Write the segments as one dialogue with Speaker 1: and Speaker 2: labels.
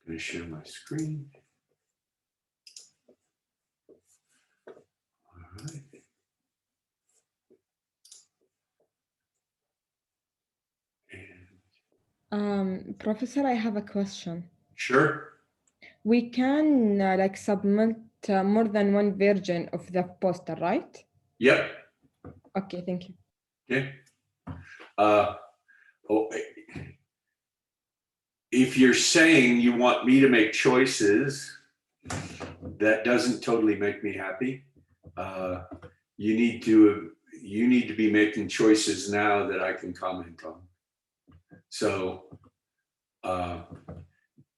Speaker 1: going to share my screen. All right.
Speaker 2: Professor, I have a question.
Speaker 1: Sure.
Speaker 2: We can like submit more than one version of the poster, right?
Speaker 1: Yep.
Speaker 2: Okay, thank you.
Speaker 1: Okay. If you're saying you want me to make choices, that doesn't totally make me happy. You need to be making choices now that I can comment on. So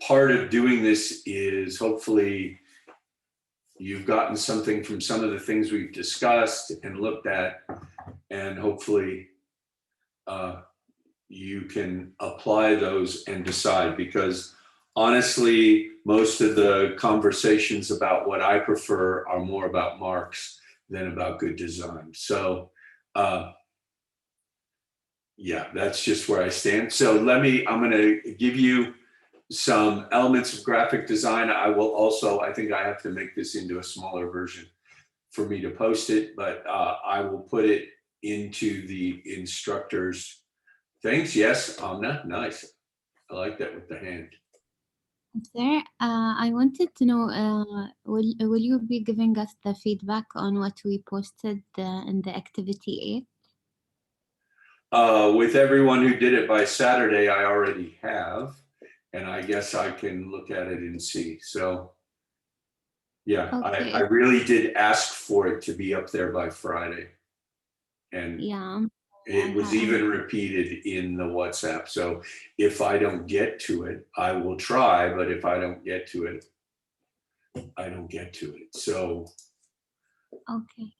Speaker 1: part of doing this is hopefully you've gotten something from some of the things we've discussed and looked at, and hopefully you can apply those and decide, because honestly, most of the conversations about what I prefer are more about marks than about good design. So yeah, that's just where I stand. So I'm going to give you some elements of graphic design. I will also, I think I have to make this into a smaller version for me to post it, but I will put it into the instructor's things. Yes, Amna, nice. I like that with the hand.
Speaker 3: Sir, I wanted to know, will you be giving us the feedback on what we posted in the activity
Speaker 1: 8? With everyone who did it by Saturday, I already have, and I guess I can look at it and see. So yeah,
Speaker 3: Okay.
Speaker 1: I really did ask for it to be up there by Friday. And
Speaker 3: Yeah.
Speaker 1: it was even repeated in the WhatsApp. So if I don't get to it, I will try, but if I don't get to it, I don't get to it. So, okay.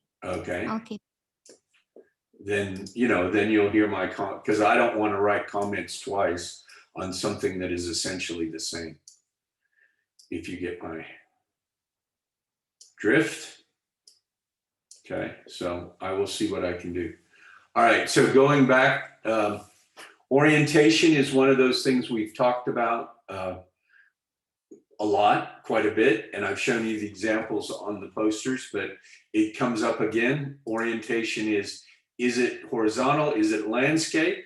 Speaker 1: Then, then you'll hear my comment, because I don't want to write comments twice on something that is essentially the same. If you get my drift. Okay, so I will see what I can do. All right, so going back, orientation is one of those things we've talked about a lot, quite a bit, and I've shown you the examples on the posters, but it comes up again. Orientation is it horizontal? Is it landscape?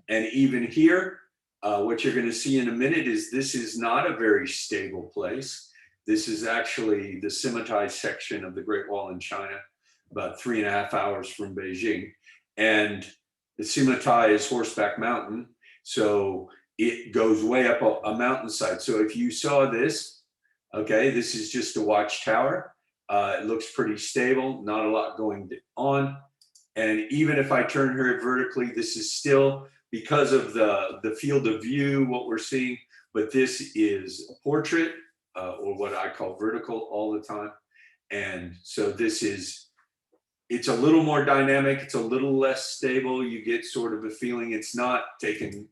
Speaker 1: And even here, what you're going to see in a minute is this is not a very stable place. This is actually the Simeitai section of the Great Wall in China, about 3.5 hours from Beijing. And the Simeitai is Horseback Mountain, so it goes way up a mountainside. So if you saw this, okay, this is just a watchtower. It looks pretty stable, not a lot going on. And even if I turn her vertically, this is still, because of the field of view, what we're seeing, but this is portrait, or what I call vertical all the time. And so it's a little more dynamic, it's a little less stable. You get sort of a feeling it's not taken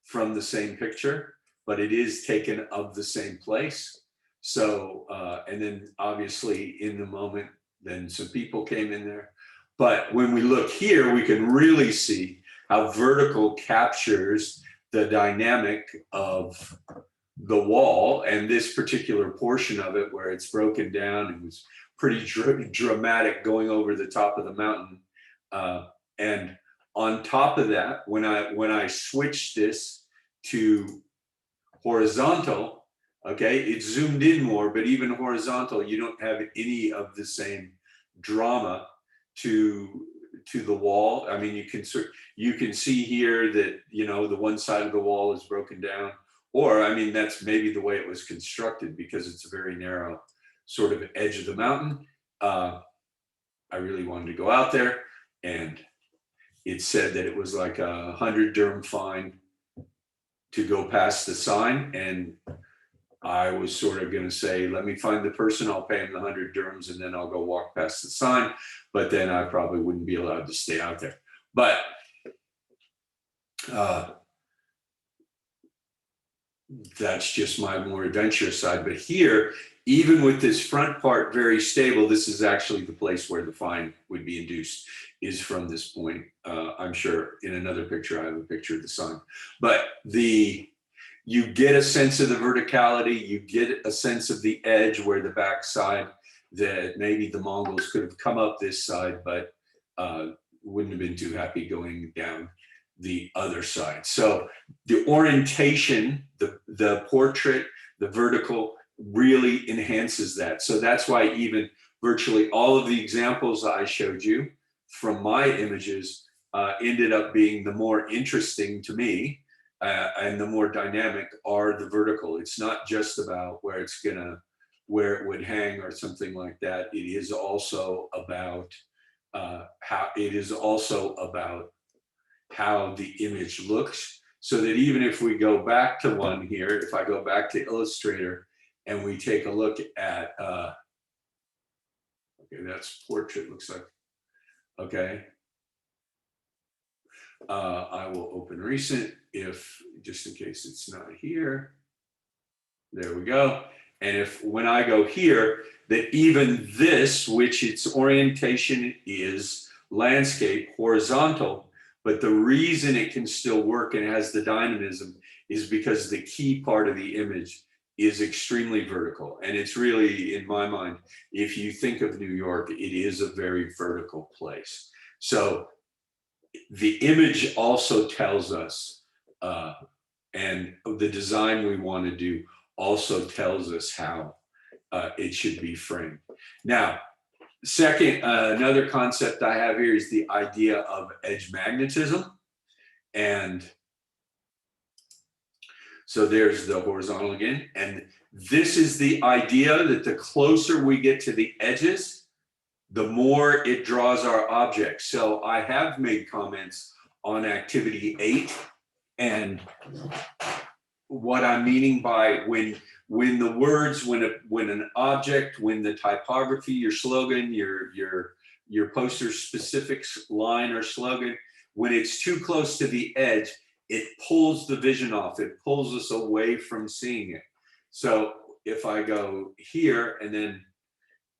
Speaker 1: from the same picture, but it is taken of the same place. So, and then obviously in the moment, then some people came in there. But when we look here, we can really see how vertical captures the dynamic of the wall, and this particular portion of it where it's broken down, it was pretty dramatic going over the top of the mountain. And on top of that, when I switched this to horizontal, okay, it zoomed in more, but even horizontal, you don't have any of the same drama to the wall. I mean, you can see here that, the one side of the wall is broken down, or, I mean, that's maybe the way it was constructed, because it's a very narrow sort of edge of the mountain. I really wanted to go out there, and it said that it was like 100 dirham fine to go past the sign. And I was sort of going to say, let me find the person, I'll pay him the 100 dirhams, and then I'll go walk past the sign. But then I probably wouldn't be allowed to stay out there. But that's just my more adventurous side. But here, even with this front part very stable, this is actually the place where the fine would be induced, is from this point. I'm sure in another picture, I have a picture of the sign. But you get a sense of the verticality, you get a sense of the edge where the backside, that maybe the Mongols could have come up this side, but wouldn't have been too happy going down the other side. So the orientation, the portrait, the vertical really enhances that. So that's why even virtually all of the examples I showed you from my images ended up being the more interesting to me and the more dynamic are the vertical. It's not just about where it's gonna, where it would hang or something like that. It is also about how the image looks, so that even if we go back to one here, if I go back to Illustrator and we take a look at, okay, that's portrait, looks like, okay. I will open recent if, just in case it's not here. There we go. And if, when I go here, that even this, which its orientation is landscape, horizontal, but the reason it can still work and has the dynamism is because the key part of the image is extremely vertical. And it's really, in my mind, if you think of New York, it is a very vertical place. So the image also tells us, and the design we want to do also tells us how it should be framed. Now, second, another concept I have here is the idea of edge magnetism. And so there's the horizontal again. And this is the idea that the closer we get to the edges, the more it draws our object. So I have made comments on activity 8, and what I'm meaning by when the words, when an object, when the typography, your slogan, your poster specifics line or slogan, when it's too close to the edge, it pulls the vision off. It pulls us away from seeing it. So if I go here and then,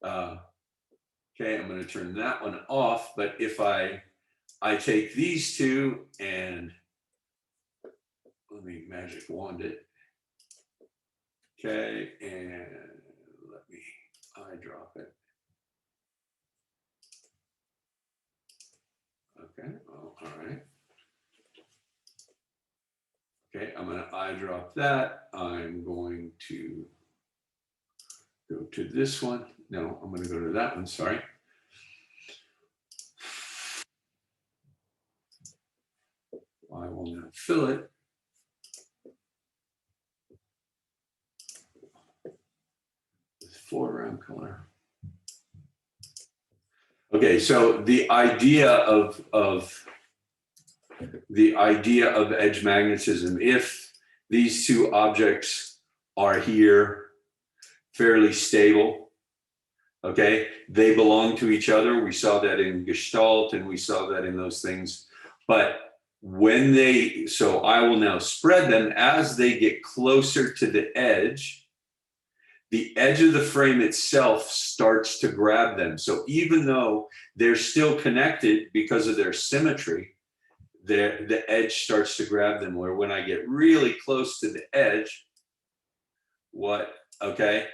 Speaker 1: okay, I'm going to turn that one off. But if I take these two and let me magic wand it. Okay, and let me eyedrop it. Okay, oh, all right. Okay, I'm going to eyedrop that. I'm going to go to this one. No, I'm going to go to that one, sorry. I will now fill it. With foreground color. Okay, so the idea of edge magnetism, if these two objects are here fairly stable, okay, they belong to each other. We saw that in Gestalt and we saw that in those things. But when they, so I will now spread them as they get closer to the edge of the frame itself starts to grab them. So even though they're still connected because of their symmetry, the edge starts to grab them, where when I get really close to the edge, what, okay,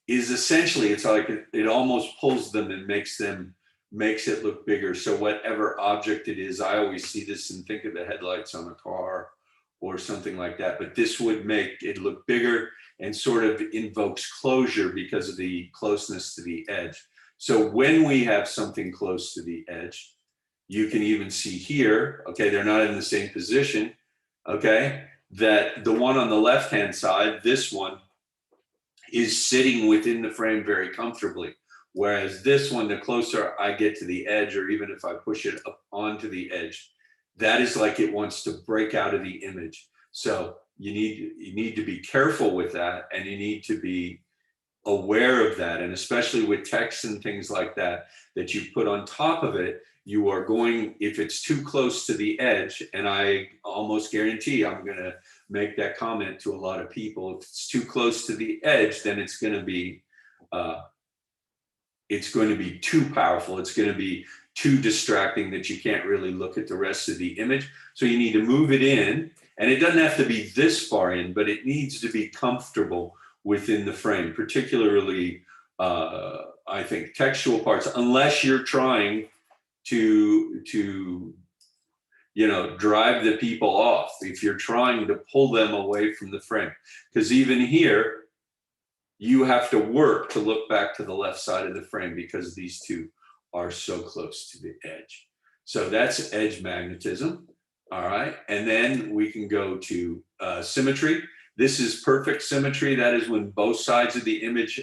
Speaker 1: is essentially, it's like it almost pulls them and makes it look bigger. So whatever object it is, I always see this and think of the headlights on a car or something like that, but this would make it look bigger and sort of invokes closure because of the closeness to the edge. So when we have something close to the edge, you can even see here, okay, they're not in the same position, okay, that the one on the left-hand side, this one, is sitting within the frame very comfortably. Whereas this one, the closer I get to the edge, or even if I push it up onto the edge, that is like it wants to break out of the image. So you need to be careful with that, and you need to be aware of that. And especially with text and things like that, that you put on top of it, you are going, if it's too close to the edge, and I almost guarantee I'm going to make that comment to a lot of people, if it's too close to the edge, then it's going to be too powerful. It's going to be too distracting that you can't really look at the rest of the image. So you need to move it in And it doesn't have to be this far in, but it needs to be comfortable within the frame, particularly, I think, textual parts, unless you're trying to drive the people off, if you're trying to pull them away from the frame. Because even here, you have to work to look back to the left side of the frame because these two are so close to the edge. So that's edge magnetism. All right. And then we can go to symmetry. This is perfect symmetry. That is when both sides of the image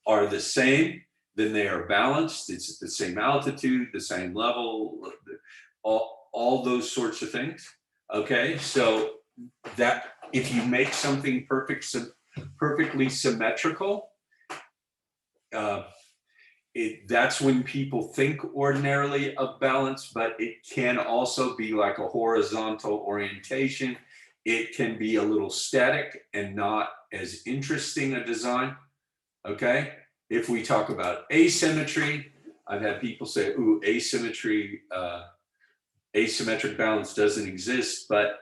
Speaker 1: are the same, then they are balanced. It's at the same altitude, the same level, all those sorts of things. Okay. So that if you make something perfectly symmetrical, that's when people think ordinarily of balance, but it can also be like a horizontal orientation. It can be a little static and not as interesting a design. Okay. If we talk about asymmetry, I've had people say, ooh, asymmetric balance doesn't exist, but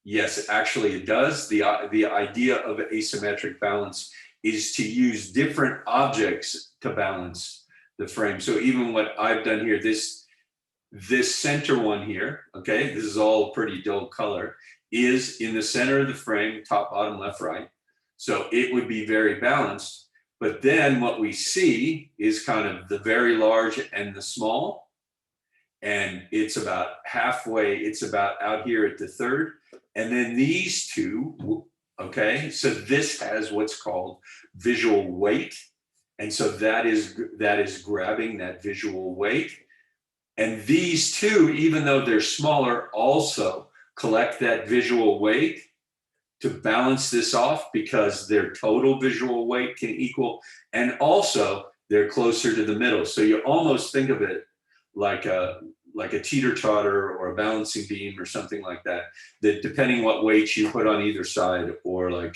Speaker 1: yes, actually it does. The idea of asymmetric balance is to use different objects to balance the frame. So even what I've done here, this center one here, okay, this is all pretty dull color, is in the center of the frame, top, bottom, left, right. So it would be very balanced. But then what we see is kind of the very large and the small. And it's about halfway, it's about out here at the third. And then these two, okay, so this has what's called visual weight. And so that is grabbing that visual weight. And these two, even though they're smaller, also collect that visual weight to balance this off because their total visual weight can equal, and also they're closer to the middle. So you almost think of it like a teeter-totter or a balancing beam or something like that, that depending what weights you put on either side, or like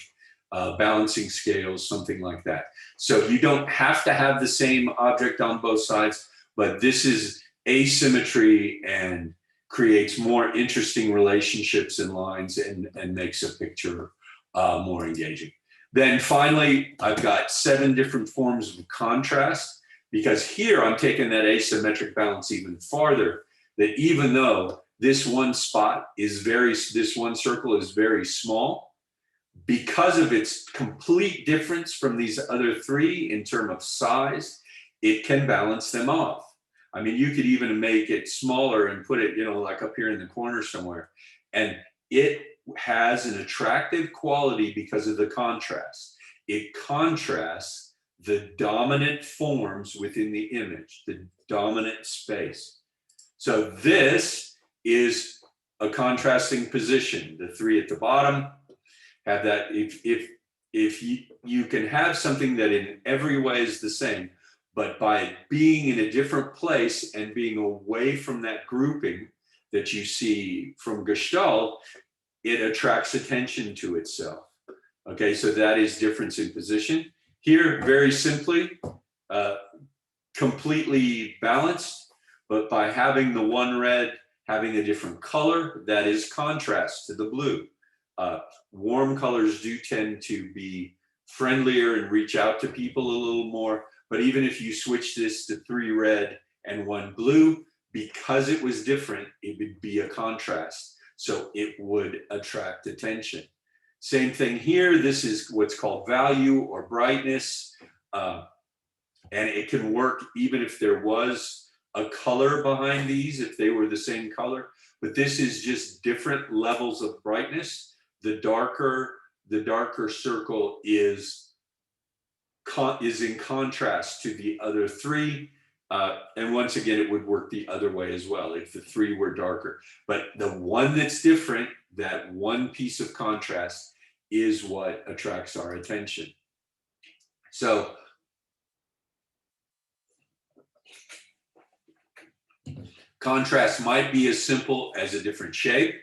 Speaker 1: balancing scales, something like that. So you don't have to have the same object on both sides, but this is asymmetry and creates more interesting relationships and lines and makes a picture more engaging. Then finally, I've got 7 different forms of contrast, because here I'm taking that asymmetric balance even farther, that even though this one spot is this one circle is very small, because of its complete difference from these other 3 in terms of size, it can balance them off. I mean, you could even make it smaller and put it, like up here in the corner somewhere. And it has an attractive quality because of the contrast. It contrasts the dominant forms within the image, the dominant space. So this is a contrasting position. The 3 at the bottom have that. If you can have something that in every way is the same, but by being in a different place and being away from that grouping that you see from Gestalt, it attracts attention to itself. Okay, so that is difference in position. Here, very simply, completely balanced, but by having the one red having a different color, that is contrast to the blue. Warm colors do tend to be friendlier and reach out to people a little more. But even if you switch this to 3 red and 1 blue, because it was different, it would be a contrast. So it would attract attention. Same thing here. This is what's called value or brightness. And it can work even if there was a color behind these, if they were the same color. But this is just different levels of brightness. The darker circle is in contrast to the other 3. And once again, it would work the other way as well if the 3 were darker. But the one that's different, that one piece of contrast, is what attracts our attention. So contrast might be as simple as a different shape.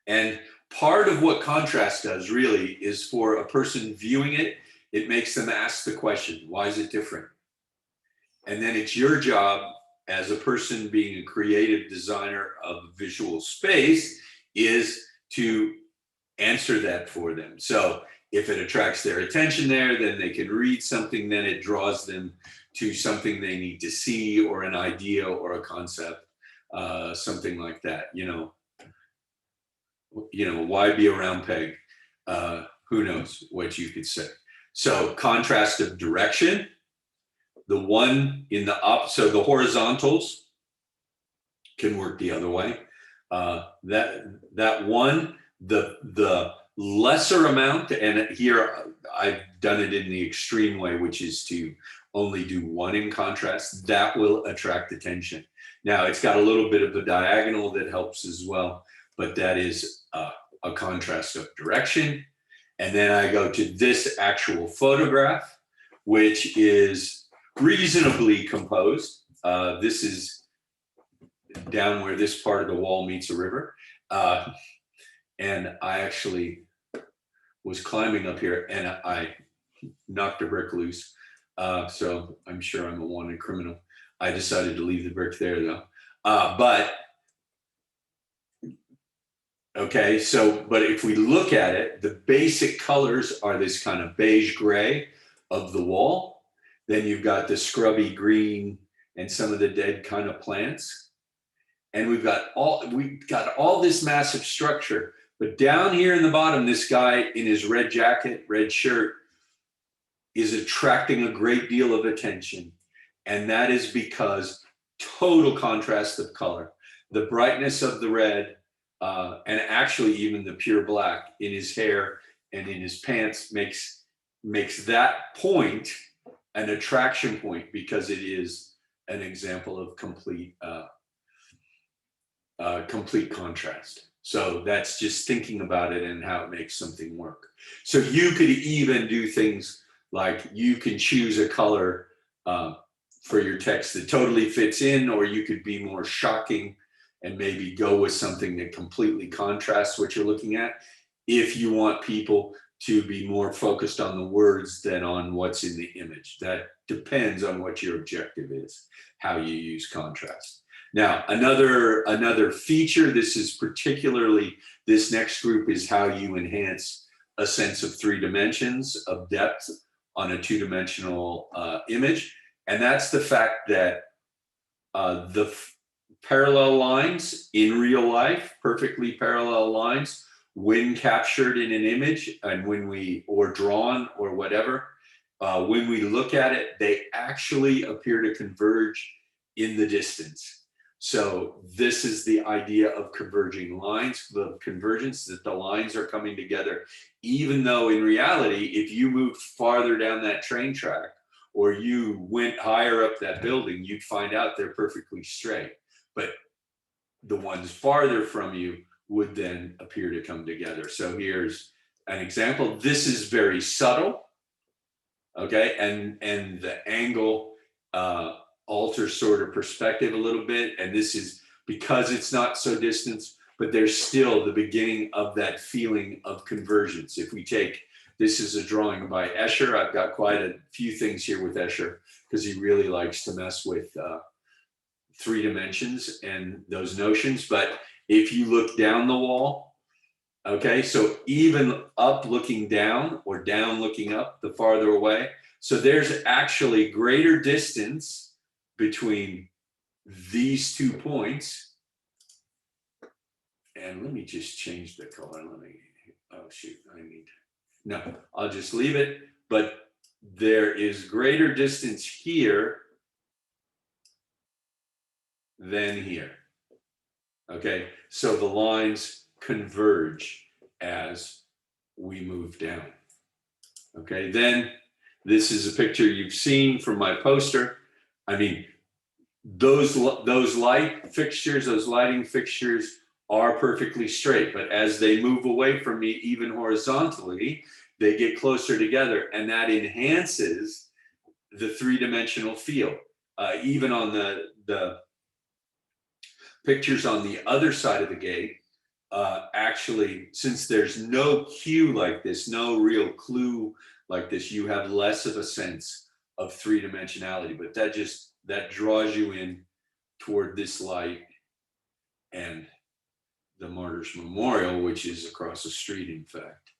Speaker 1: And part of what contrast does really is, for a person viewing it, it makes them ask the question, why is it different? And then it's your job as a person being a creative designer of visual space, is to answer that for them. So if it attracts their attention there, then they can read something, then it draws them to something they need to see, or an idea or a concept, something like that. Why be a round peg? Who knows what you could say. So contrast of direction, the one in the up, so the horizontals can work the other way. That one, the lesser amount, and here I've done it in the extreme way, which is to only do one in contrast, that will attract attention. Now it's got a little bit of a diagonal that helps as well, but that is a contrast of direction. And then I go to this actual photograph, which is reasonably composed. This is down where this part of the wall meets a river. And I actually was climbing up here and I knocked a brick loose. So I'm sure I'm a wanted criminal. I decided to leave the brick there though. Okay, but if we look at it, the basic colors are this kind of beige gray of the wall. Then you've got the scrubby green and some of the dead kind of plants. And we've got all this massive structure. But down here in the bottom, this guy in his red jacket, red shirt, is attracting a great deal of attention. And that is because total contrast of color. The brightness of the red, and actually even the pure black in his hair and in his pants makes that point an attraction point, because it is an example of complete contrast. So that's just thinking about it and how it makes something work. So you could even do things like you can choose a color for your text that totally fits in, or you could be more shocking and maybe go with something that completely contrasts what you're looking at, if you want people to be more focused on the words than on what's in the image. That depends on what your objective is, how you use contrast. Now, another feature, this next group is how you enhance a sense of 3 dimensions of depth on a 2-dimensional image. And that's the fact that the parallel lines in real life, perfectly parallel lines, when captured in an image and or drawn or whatever, when we look at it, they actually appear to converge in the distance. So this is the idea of converging lines, the convergence, that the lines are coming together, even though in reality, if you moved farther down that train track or you went higher up that building, you'd find out they're perfectly straight. But the ones farther from you would then appear to come together. So here's an example. This is very subtle, okay? And the angle alters sort of perspective a little bit. And this is because it's not so distant, but there's still the beginning of that feeling of convergence. If we take, this is a drawing by Escher. I've got quite a few things here with Escher because he really likes to mess with 3 dimensions and those notions. But if you look down the wall, okay, so even up looking down or down looking up, the farther away. So there's actually greater distance between these 2 points. And let me just change the color. Oh shoot, no, I'll just leave it. But there is greater distance here than here. Okay, so the lines converge as we move down. Okay, then this is a picture you've seen from my poster. I mean, those light fixtures, those lighting fixtures are perfectly straight, but as they move away from me, even horizontally, they get closer together, and that enhances the 3-dimensional feel. Even on the pictures on the other side of the gate, actually, since there's no cue like this, no real clue like this, you have less of a sense of 3-dimensionality, but that draws you in toward this light, and the Martyrs Memorial, which is across the street, in fact.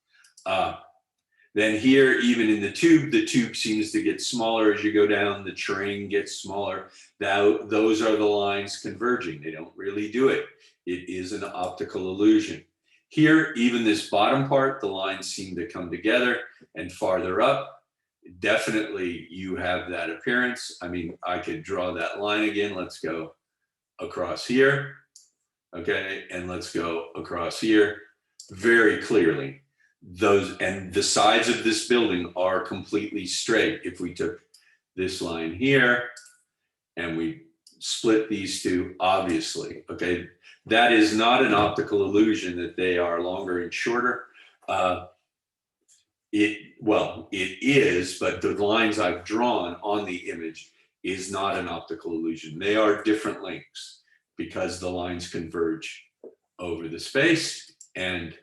Speaker 1: Then here, even in the tube seems to get smaller as you go down, the terrain gets smaller. Those are the lines converging. They don't really do it. It is an optical illusion. Here, even this bottom part, the lines seem to come together, and farther up, definitely you have that appearance. I mean, I could draw that line again. Let's go across here, okay? And let's go across here very clearly. Those, and the sides of this building are completely straight. If we took this line here and we split these two, obviously, okay, that is not an optical illusion that they are longer and shorter. It is, but the lines I've drawn on the image is not an optical illusion. They are different lengths because the lines converge over the space. And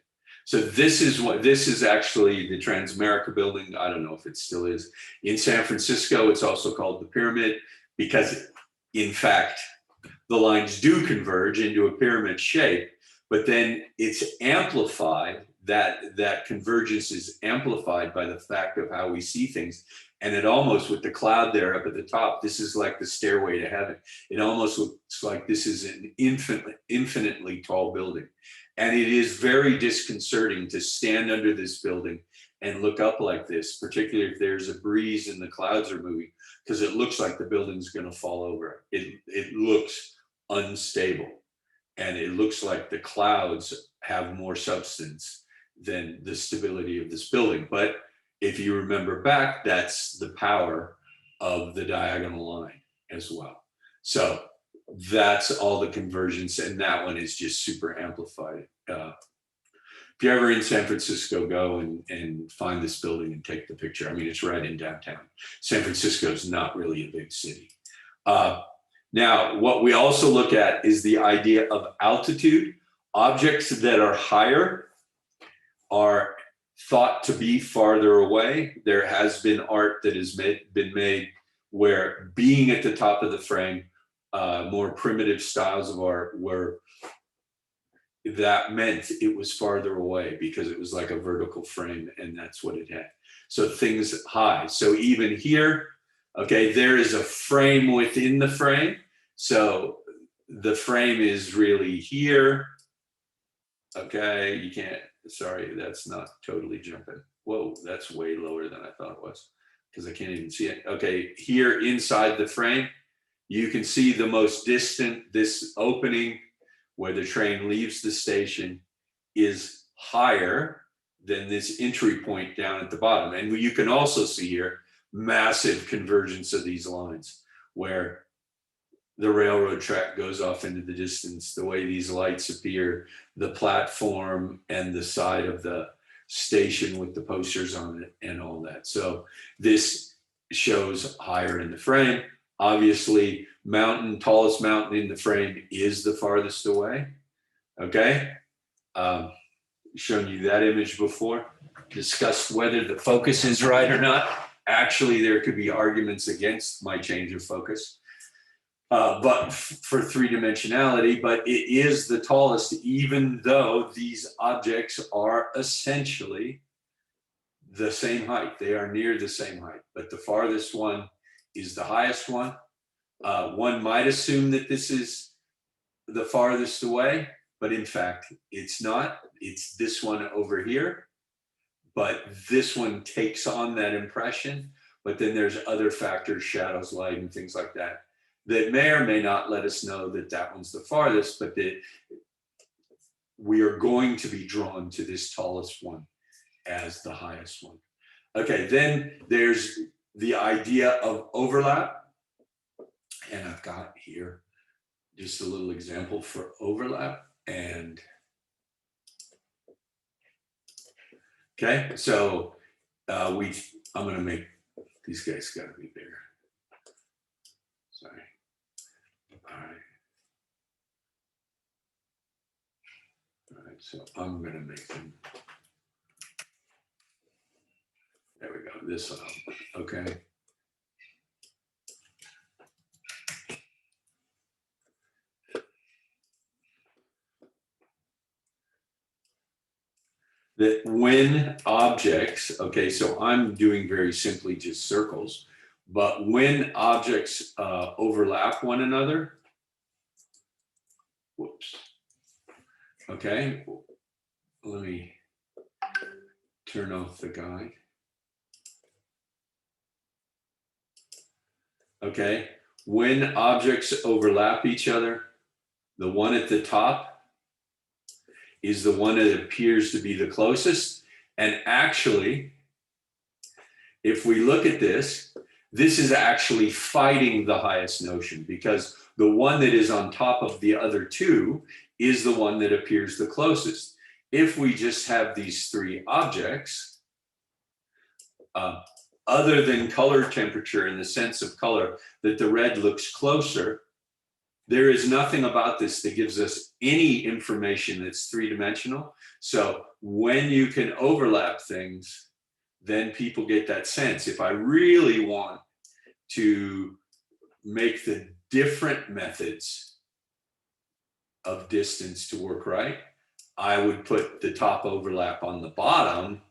Speaker 1: so this is actually the Transamerica building. I don't know if it still is. In San Francisco, it's also called the Pyramid because, in fact, the lines do converge into a pyramid shape, but then it's amplified. That convergence is amplified by the fact of how we see things. And it almost, with the cloud there up at the top, this is like the stairway to heaven. It almost looks like this is an infinitely tall building. And it is very disconcerting to stand under this building and look up like this, particularly if there's a breeze and the clouds are moving, because it looks like the building's going to fall over. It looks unstable. And it looks like the clouds have more substance than the stability of this building. But if you remember back, that's the power of the diagonal line as well. So that's all the convergence, and that one is just super amplified. If you're ever in San Francisco, go and find this building and take the picture. I mean, it's right in downtown. San Francisco is not really a big city. Now, what we also look at is the idea of altitude. Objects that are higher are thought to be farther away. There has been art that has been made where being at the top of the frame, more primitive styles of art were, that meant it was farther away because it was like a vertical frame, and that's what it had. So things high. So even here, okay, there is a frame within the frame. So the frame is really here. Okay, you can't, sorry, that's not totally jumping. Whoa, that's way lower than I thought it was because I can't even see it. Okay, here inside the frame, you can see the most distant, this opening where the train leaves the station is higher than this entry point down at the bottom. And you can also see here massive convergence of these lines where the railroad track goes off into the distance, the way these lights appear, the platform and the side of the station with the posters on it and all that. So this shows higher in the frame. Obviously, tallest mountain in the frame is the farthest away. Okay, shown you that image before, discussed whether the focus is right or not. Actually, there could be arguments against my change of focus. But for three-dimensionality, but it is the tallest, even though these objects are essentially the same height. They are near the same height, but the farthest one is the highest one. One might assume that this is the farthest away, but in fact, it's not. It's this one over here, but this one takes on that impression. But then there's other factors, shadows, light, and things like that, that may or may not let us know that that one's the farthest, but that we are going to be drawn to this tallest one as the highest one. Okay, then there's the idea of overlap. And I've got here just a little example for overlap. And okay, so I'm gonna make, these guys gotta be bigger. Sorry. All right, so I'm gonna make them. There we go, this one, okay. that when objects, okay, so I'm doing very simply just circles, but when objects overlap one another, whoops, okay, let me turn off the guide. Okay, when objects overlap each other, the one at the top is the one that appears to be the closest. And actually, if we look at this, this is actually fighting the highest notion, because the one that is on top of the other two is the one that appears the closest. If we just have these three objects, other than color temperature in the sense of color, that the red looks closer, there is nothing about this that gives us any information that's three-dimensional. So when you can overlap things, then people get that sense. If I really want to make the different methods of distance to work right, I would put the top overlap on the bottom,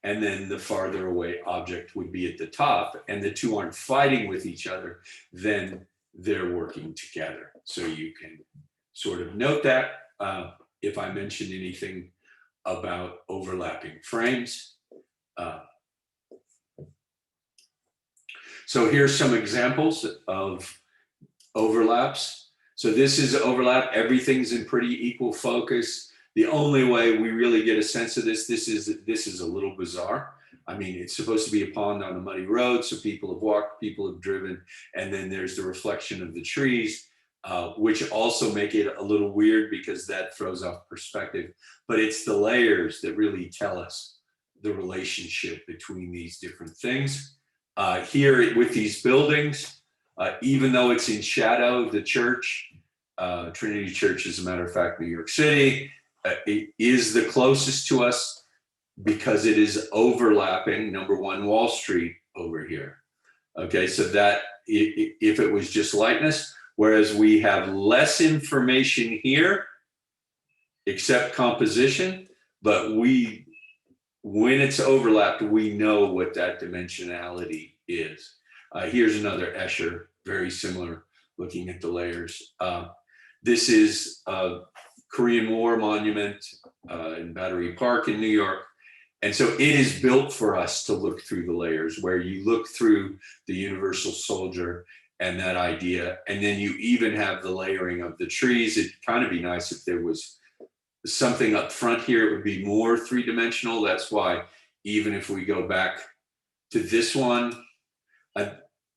Speaker 1: and then the farther away object would be at the top, and the two aren't fighting with each other, then they're working together. So you can sort of note that if I mentioned anything about overlapping frames. So here's some examples of overlaps. So this is overlap. Everything's in pretty equal focus. The only way we really get a sense of this is a little bizarre. I mean, it's supposed to be a pond on a muddy road, so people have walked, people have driven, and then there's the reflection of the trees, which also make it a little weird because that throws off perspective. But it's the layers that really tell us the relationship between these different things. Here with these buildings, even though it's in shadow, the church, Trinity Church, as a matter of fact, New York City, it is the closest to us because it is overlapping number one Wall Street over here. Okay, so that if it was just lightness, whereas we have less information here except composition, but when it's overlapped, we know what that dimensionality is. Here's another Escher, very similar, looking at the layers. This is a Korean War monument in Battery Park in New York. And so it is built for us to look through the layers, where you look through the universal soldier and that idea. And then you even have the layering of the trees. It'd kind of be nice if there was something up front here. It would be more three-dimensional. That's why even if we go back to this one,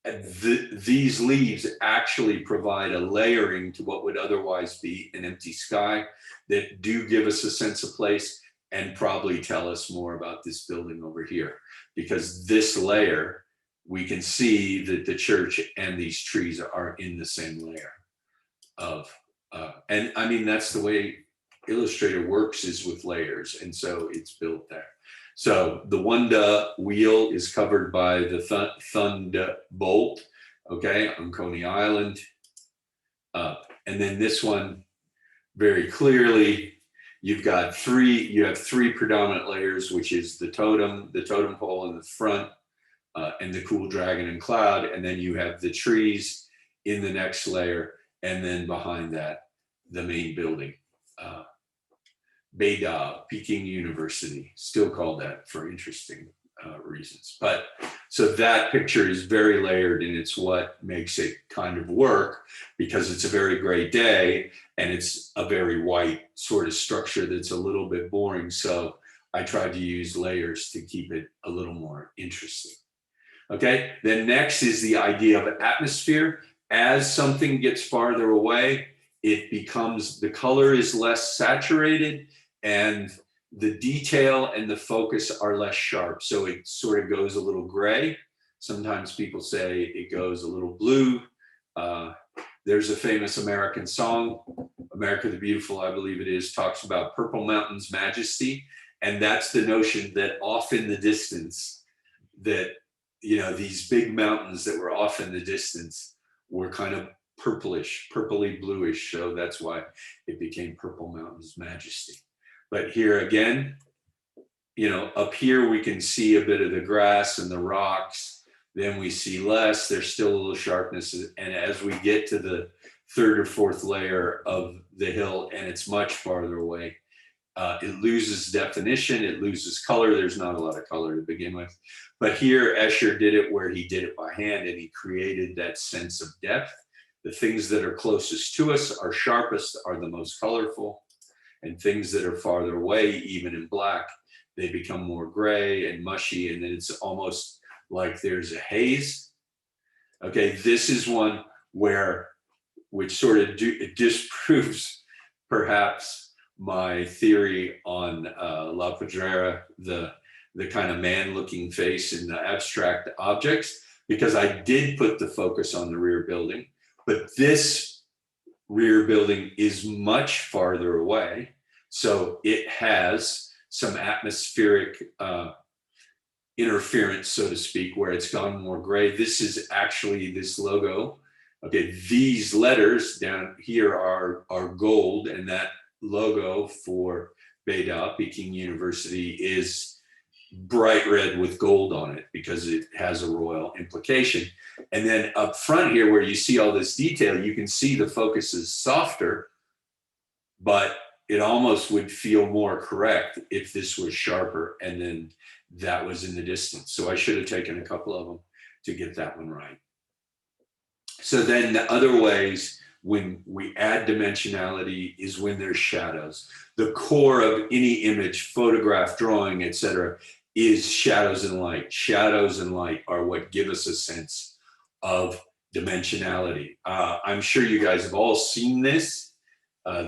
Speaker 1: these leaves actually provide a layering to what would otherwise be an empty sky that do give us a sense of place and probably tell us more about this building over here. Because this layer, we can see that the church and these trees are in the same layer of, and I mean, that's the way Illustrator works, is with layers. And so it's built there. So the Wunda wheel is covered by the Thunderbolt, okay, on Coney Island. And then this one, very clearly, you have three predominant layers, which is the totem pole in the front, and the cool dragon and cloud. And then you have the trees in the next layer. And then behind that, the main building. Beida, Peking University, still called that for interesting reasons. But so that picture is very layered, and it's what makes it kind of work, because it's a very gray day and it's a very white sort of structure that's a little bit boring. So I tried to use layers to keep it a little more interesting. Okay, then next is the idea of atmosphere. As something gets farther away, it becomes, the color is less saturated and the detail and the focus are less sharp. So it sort of goes a little gray. Sometimes people say it goes a little blue. There's a famous American song, America the Beautiful, I believe it is, talks about Purple Mountain's majesty. And that's the notion that off in the distance, that, you know, these big mountains that were off in the distance were kind of purplish, purpley bluish. So that's why it became Purple Mountain's majesty. But here again, up here we can see a bit of the grass and the rocks. Then we see less. There's still a little sharpness. And as we get to the third or fourth layer of the hill, and it's much farther away, it loses definition, it loses color. There's not a lot of color to begin with. But here, Escher did it where he did it by hand, and he created that sense of depth. The things that are closest to us, are sharpest, are the most colorful. And things that are farther away, even in black, they become more gray and mushy, and then it's almost like there's a haze. Okay, this is one which sort of disproves perhaps my theory on La Pedrera, the kind of man-looking face in the abstract objects, because I did put the focus on the rear building, but this rear building is much farther away. So it has some atmospheric interference, so to speak, where it's gone more gray. This is actually this logo. Okay, these letters down here are gold, and that logo for Beida, Peking University, is bright red with gold on it because it has a royal implication. And then up front here, where you see all this detail, you can see the focus is softer, but it almost would feel more correct if this was sharper and then that was in the distance. So I should have taken a couple of them to get that one right. So then the other ways when we add dimensionality is when there's shadows. The core of any image, photograph, drawing, etc., is shadows and light. Shadows and light are what give us a sense of dimensionality. I'm sure you guys have all seen this.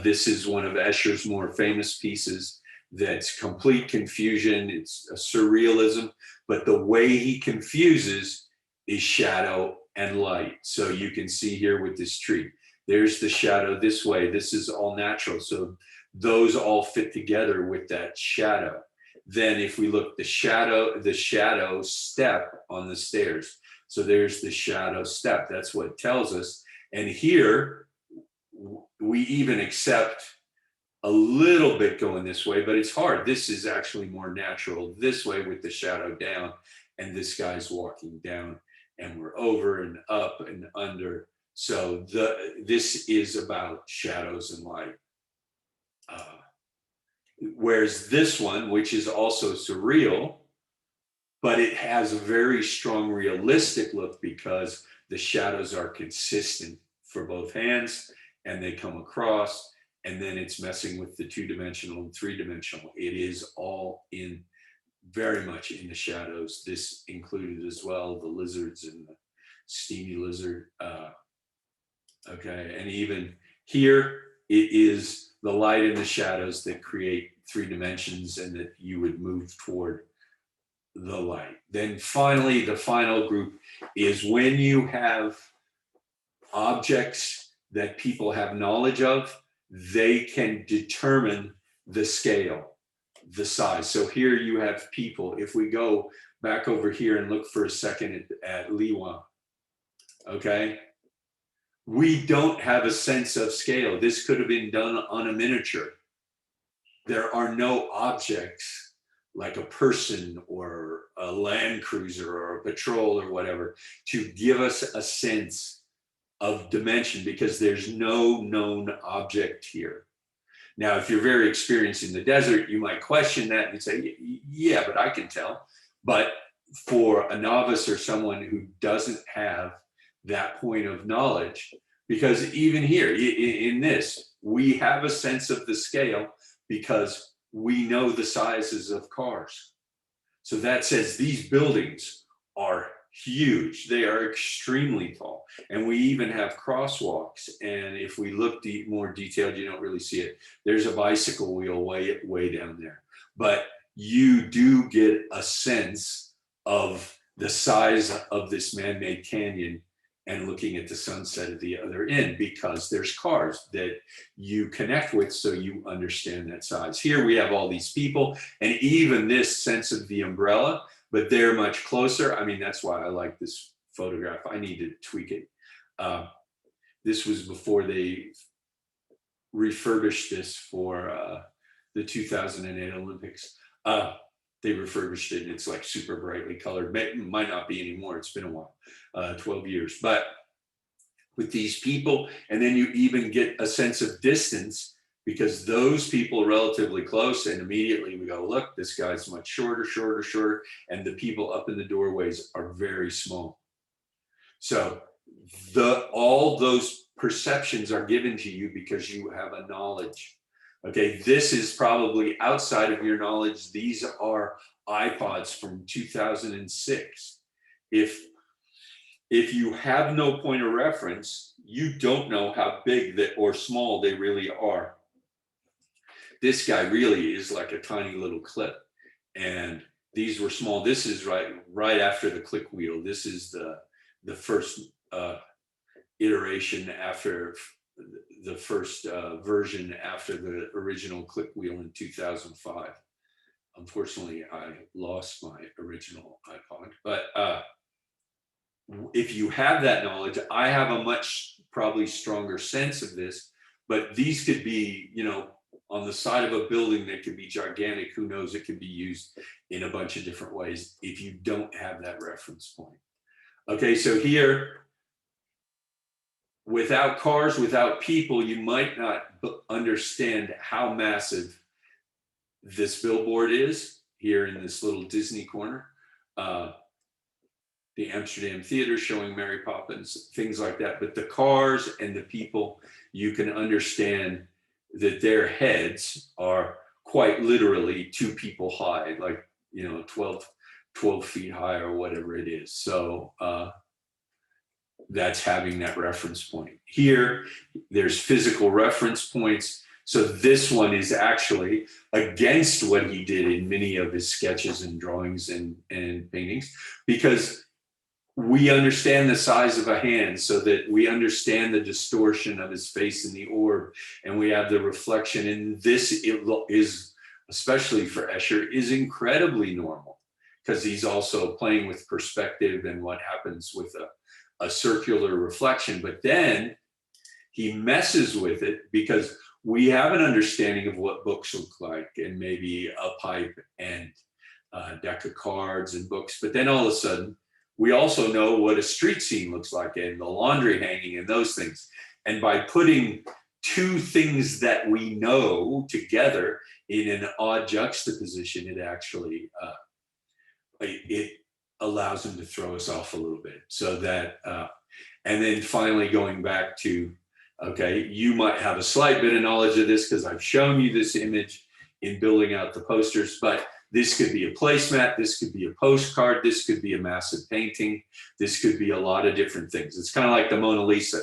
Speaker 1: This is one of Escher's more famous pieces that's complete confusion. It's a surrealism, but the way he confuses is shadow and light. So you can see here with this tree, there's the shadow this way. This is all natural. So those all fit together with that shadow. Then if we look the shadow step on the stairs. So there's the shadow step. That's what it tells us. And here we even accept a little bit going this way, but it's hard. This is actually more natural this way with the shadow down, and this guy's walking down, and we're over and up and under. So this is about shadows and light. Whereas this one, which is also surreal, but it has a very strong realistic look because the shadows are consistent for both hands and they come across, and then it's messing with the two-dimensional and three-dimensional. It is all in very much in the shadows. This included as well the lizards and the steamy lizard. Okay, and even here it is the light and the shadows that create three dimensions and that you would move toward the light. Then finally, the final group is when you have objects that people have knowledge of, they can determine the scale, the size. So here you have people. If we go back over here and look for a second at Liwa, okay? We don't have a sense of scale. This could have been done on a miniature. There are no objects like a person or a land cruiser or a patrol or whatever to give us a sense of dimension because there's no known object here. Now, if you're very experienced in the desert, you might question that and say, yeah, but I can tell. But for a novice or someone who doesn't have that point of knowledge, because even here in this, we have a sense of the scale because we know the sizes of cars. So that says these buildings are huge. They are extremely tall. And we even have crosswalks. And if we look more detailed, you don't really see it. There's a bicycle wheel way down there. But you do get a sense of the size of this man-made canyon and looking at the sunset at the other end because there's cars that you connect with so you understand that size. Here we have all these people and even this sense of the umbrella, but they're much closer. I mean, that's why I like this photograph. I need to tweak it. This was before they refurbished this for the 2008 Olympics. They refurbished it and it's like super brightly colored. Might not be anymore. It's been a while, 12 years. But with these people, and then you even get a sense of distance because those people are relatively close, and immediately we go, look, this guy's much shorter, and the people up in the doorways are very small. So all those perceptions are given to you because you have a knowledge. Okay, this is probably outside of your knowledge. These are iPods from 2006. If you have no point of reference, you don't know how big that or small they really are. This guy really is like a tiny little clip, and these were small. This is right after the click wheel. This is the first iteration after the first version after the original click wheel in 2005. Unfortunately, I lost my original iPod, but if you have that knowledge, I have a much probably stronger sense of this, but these could be, on the side of a building that could be gigantic. Who knows? It could be used in a bunch of different ways if you don't have that reference point. Okay, so here, without cars, without people, you might not understand how massive this billboard is here in this little Disney corner. The Amsterdam Theater showing Mary Poppins, things like that. But the cars and the people, you can understand that their heads are quite literally 2 people high, like, 12 feet high or whatever it is. So that's having that reference point. Here, there's physical reference points. So this one is actually against what he did in many of his sketches and drawings and paintings, because we understand the size of a hand, so that we understand the distortion of his face in the orb, and we have the reflection. And this is, especially for Escher, is incredibly normal, because he's also playing with perspective and what happens with a circular reflection. But then he messes with it because we have an understanding of what books look like, and maybe a pipe and a deck of cards and books. But then all of a sudden, we also know what a street scene looks like, and the laundry hanging and those things. And by putting 2 things that we know together in an odd juxtaposition, it actually, it allows him to throw us off a little bit. So that, and then finally going back to, okay, you might have a slight bit of knowledge of this because I've shown you this image in building out the posters, but this could be a placemat, this could be a postcard, this could be a massive painting, this could be a lot of different things. It's kind of like the Mona Lisa.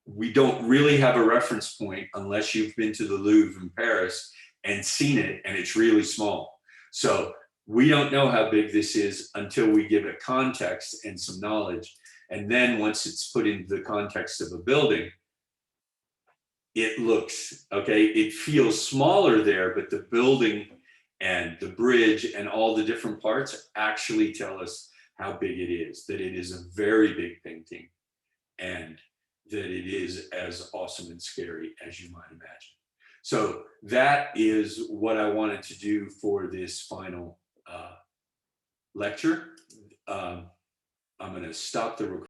Speaker 1: We don't really have a reference point unless you've been to the Louvre in Paris and seen it, and it's really small. So we don't know how big this is until we give it context and some knowledge. And then once it's put into the context of a building, it looks, okay, it feels smaller there, but the building and the bridge and all the different parts actually tell us how big it is, that it is a very big painting, and that it is as awesome and scary as you might imagine. So that is what I wanted to do for this final lecture. I'm going to stop the recording.